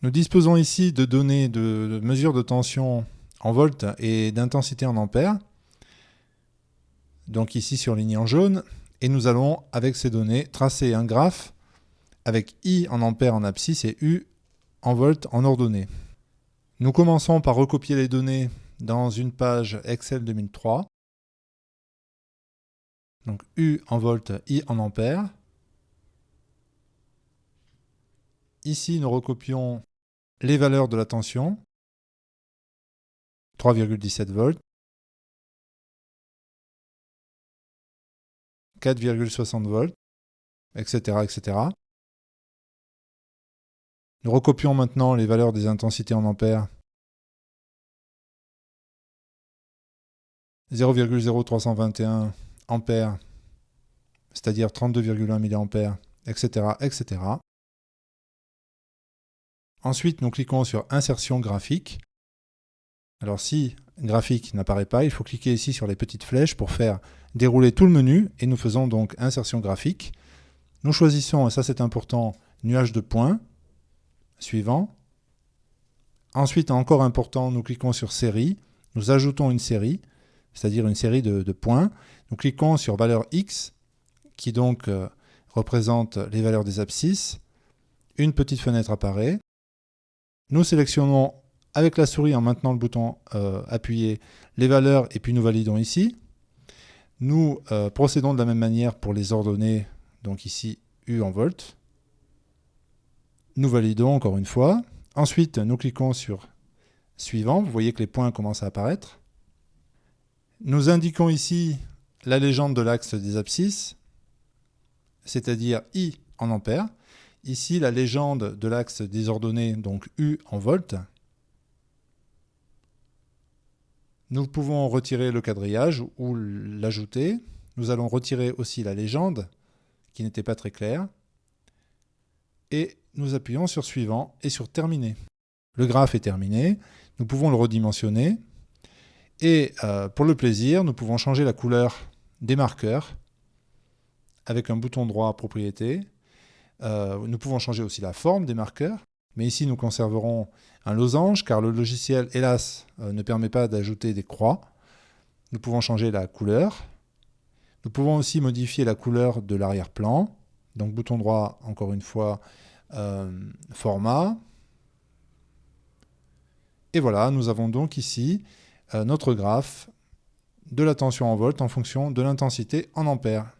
Nous disposons ici de données de mesure de tension en volts et d'intensité en ampères. Donc ici surligné en jaune. Et nous allons, avec ces données, tracer un graphe avec I en ampères en abscisse et U en volts en ordonnée. Nous commençons par recopier les données dans une page Excel 2003. Donc U en volts, I en ampères. Ici, nous recopions les valeurs de la tension. 3,17 volts. 4,60 volts, etc., etc. Nous recopions maintenant les valeurs des intensités en ampères. 0,0321 ampères, c'est-à-dire 32,1 mA, etc., etc. Ensuite, nous cliquons sur Insertion graphique. Alors si graphique n'apparaît pas, il faut cliquer ici sur les petites flèches pour faire dérouler tout le menu et nous faisons donc Insertion graphique. Nous choisissons, et ça c'est important, nuage de points. Suivant. Ensuite, encore important, nous cliquons sur Série. Nous ajoutons une série, c'est-à-dire une série de points. Nous cliquons sur valeur X, qui donc représente les valeurs des abscisses. Une petite fenêtre apparaît. Nous sélectionnons avec la souris en maintenant le bouton appuyé les valeurs et puis nous validons ici. Nous procédons de la même manière pour les ordonnées, donc ici U en volts. Nous validons encore une fois. Ensuite, nous cliquons sur Suivant. Vous voyez que les points commencent à apparaître. Nous indiquons ici la légende de l'axe des abscisses, c'est-à-dire I en ampères. Ici, la légende de l'axe des ordonnées, donc U en volts. Nous pouvons retirer le quadrillage ou l'ajouter. Nous allons retirer aussi la légende, qui n'était pas très claire. Et nous appuyons sur Suivant et sur Terminer. Le graphe est terminé. Nous pouvons le redimensionner. Et pour le plaisir, nous pouvons changer la couleur des marqueurs avec un bouton droit Propriétés. Nous pouvons changer aussi la forme des marqueurs. Mais ici, nous conserverons un losange, car le logiciel, hélas, ne permet pas d'ajouter des croix. Nous pouvons changer la couleur. Nous pouvons aussi modifier la couleur de l'arrière-plan. Donc, bouton droit, encore une fois, Format. Et voilà, nous avons donc ici notre graphe de la tension en volts en fonction de l'intensité en ampères.